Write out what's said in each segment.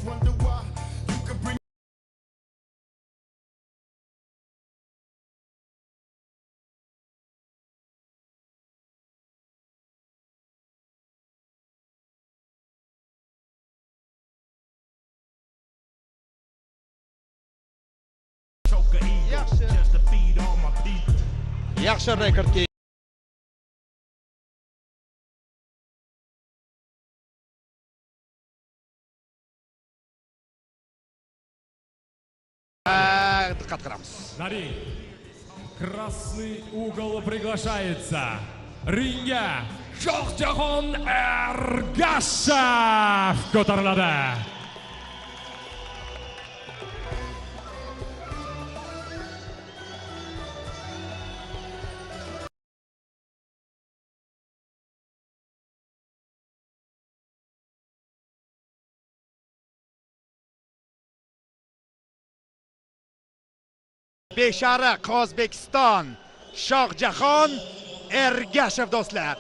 wonder why. You could bring Yaxshi rekordga diqqat qilamiz. На ринг. Красный угол приглашается. Ringga Shohjahon Ergashev ko'tariladi. Beshariq O'zbekiston Shohjahon Ergashev do'stlar.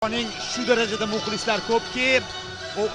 Uning shu darajada muxlislar ko'pki, u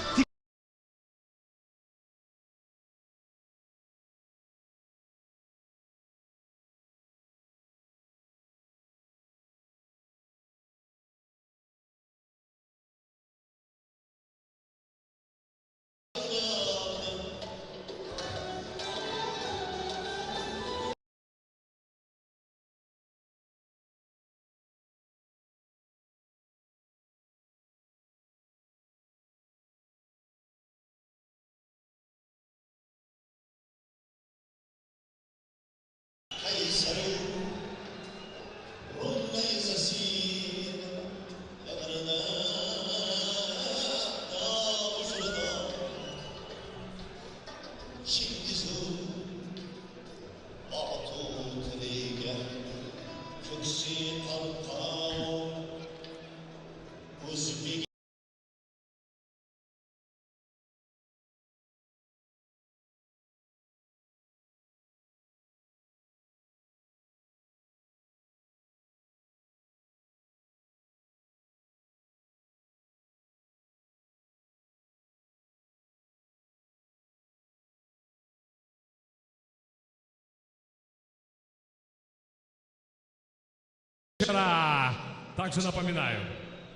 Также напоминаю,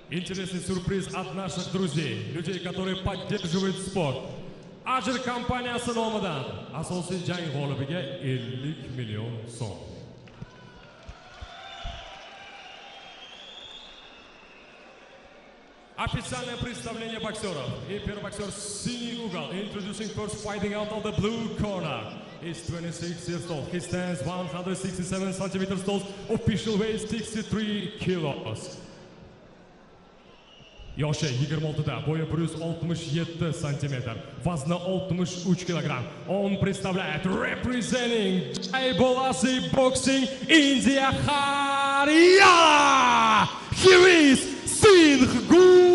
интересный сюрприз от наших друзей, людей, которые поддерживают спорт. Ajr kompaniyasi nomidan asosiy jang g'olibiga 50 million so'm. Официальное представление боксеров. И первый боксер синий угол. Introducing first, fighting out of the blue corner. He's 26 years old. He stands 167 centimeters tall. Official weight 63 kilos. Yoshi 26-da, bo'yi 167 cm, vazni 63 kg. Он представляет representing Jai Bolasi Boxing India Haryana. Here is Singh Gurpat.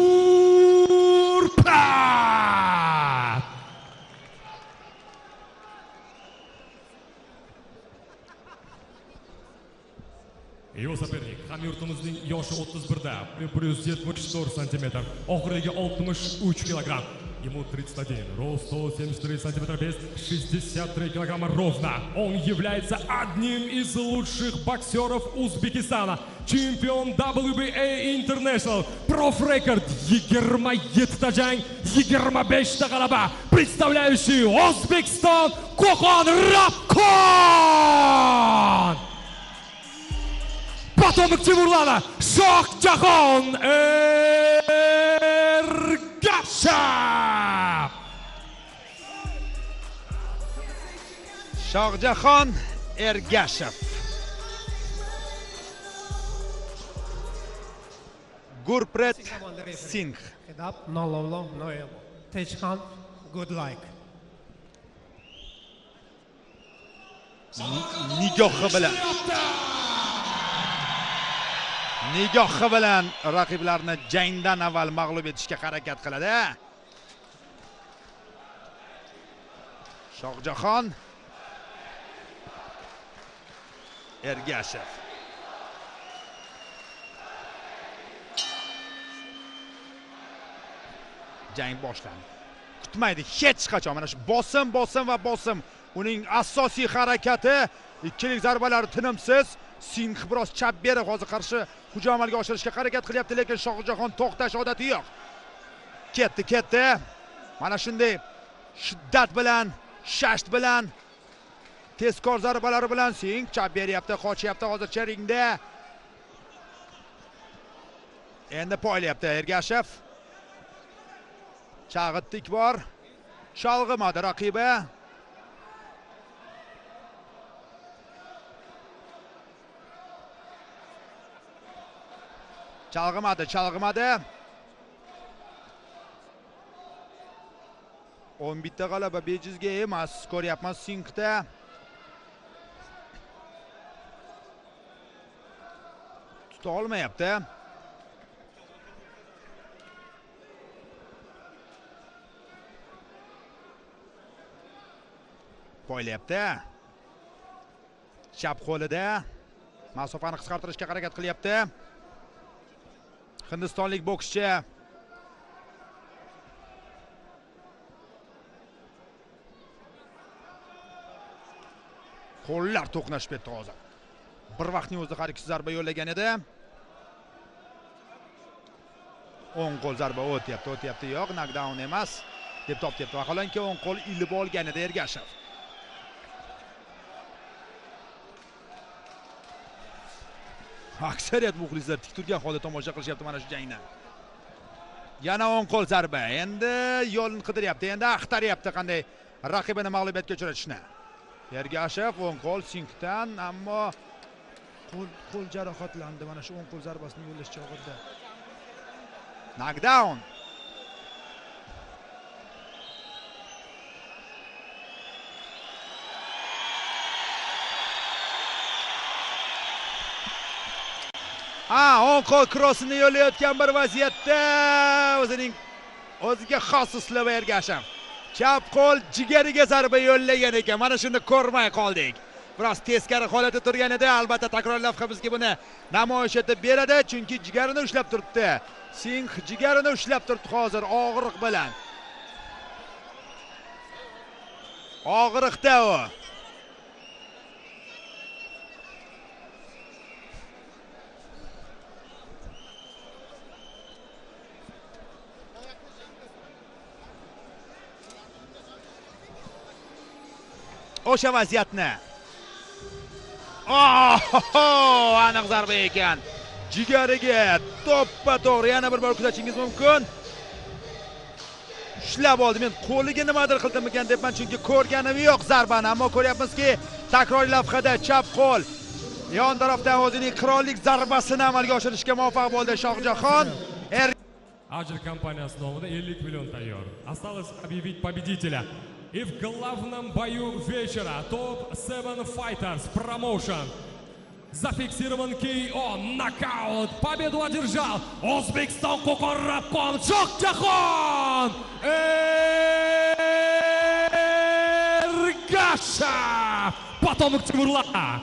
Его соперник hamyurtimizning yoshi 31da, 174 cm, oxiriga 63 kg. Ему 31, рост 173 см, вес 63 кг ровно. Он является одним из лучших боксеров Узбекистана. Чемпион WBA International. Prof Record 27 jang, 25 g'alaba. Представляющий O'zbekiston Qo'qon Rabkon. Potomnik Timurlana Shohjahon Ergashev. Shohjahon Ergashev. Gurpret Singh. No low, no elbow. Take hand, good like. Nigohi bilan raqiblarni jangdan avval mag'lub etishga harakat qiladi. Shohjahon Ergashev. Jang boshlandi. Kutmaydi hech qachon. Mana shu bosim va bosim. Uning asosiy harakati, ikkilik zarbalari tinimsiz. Singh biroz chap berib hozir qarshi hujum amalga oshirishga harakat qilyapti, lekin Shohjahon to'xtash odati yo'q. Ketdi. Mana shunday shiddat bilan, shasht bilan, tezkor zarbalari bilan Singh chap beryapti, qochyapti hozircha ringda. Endi poylayapti Ergashev. Chag'itdik bor. Chalg'imadi raqibi. Chalg'imadi. 11 ta g'alaba bejizga emas, ko'ryapmiz Singhda. Tuta olmayapti. Poylayapti. Chap qo'lida masofani qisqartirishga harakat qilyapti. Hindistonlik bokschi qo'llar to'qnashib ketdi hozir. Bir vaqtning o'zida har ikkisi zarba yo'llagan edi. O'ng qo'l zarba o'tyapti. Yo'q, knockdown emas deb topyapti. Vaholanki o'ng qo'l ilib olgan edi Ergashev. Aksariyat muxlislar tik turgan holda tomosha qilishyapti mana shu jangni. Yana o'ng qo'l zarba. Endi yo'lni qidiryapti, endi axtaryapti qanday raqibini mag'lubiyatga uchratishni. Ergashev o'ng qo'l Singhdan, ammo qo'l jarohatlandi mana shu o'ng qo'l zarbasini yo'llash chog'ida. Knockdown. O'ng qo'l krossini yo'llayotgan bir vaziyatda o'ziga xos uslubi Ergashev. Chap qo'l jigariga zarba yo'llagan ekan. Mana shuni ko'rmay qoldik. Biroz teskari holatda turgan edi. Albatta takror lavha bizga buni namoyish etib beradi, chunki jigarini ushlab turibdi. Singh jigarini ushlab turibdi hozir og'riq bilan. Og'riqda u. O'sha vaziyatni. Aniq zarba ekan. Jigariga to'ppa-to'g'ri yana bir bor kuzatishingiz mumkin. Ushlab oldi. Men qo'liga nimadir qildimikan debman, chunki ko'rganim yo'q zarbani, ammo ko'ryapmizki, takroriy lavhada chap qo'l yon tarafdan o'zining qirollik zarbasini amalga oshirishga muvaffaq bo'ldi Shohjahon. Ajr kompaniyasi nomidan 50 million tayyor. Осталось объявить победителя. И в главном бою вечера топ-7 Fighters Promotion зафиксирован KO, нокаут. Победу одержал O'zbekiston Qo'qon Rabqon Shohjahon Ergashev. Потомок Timurlan.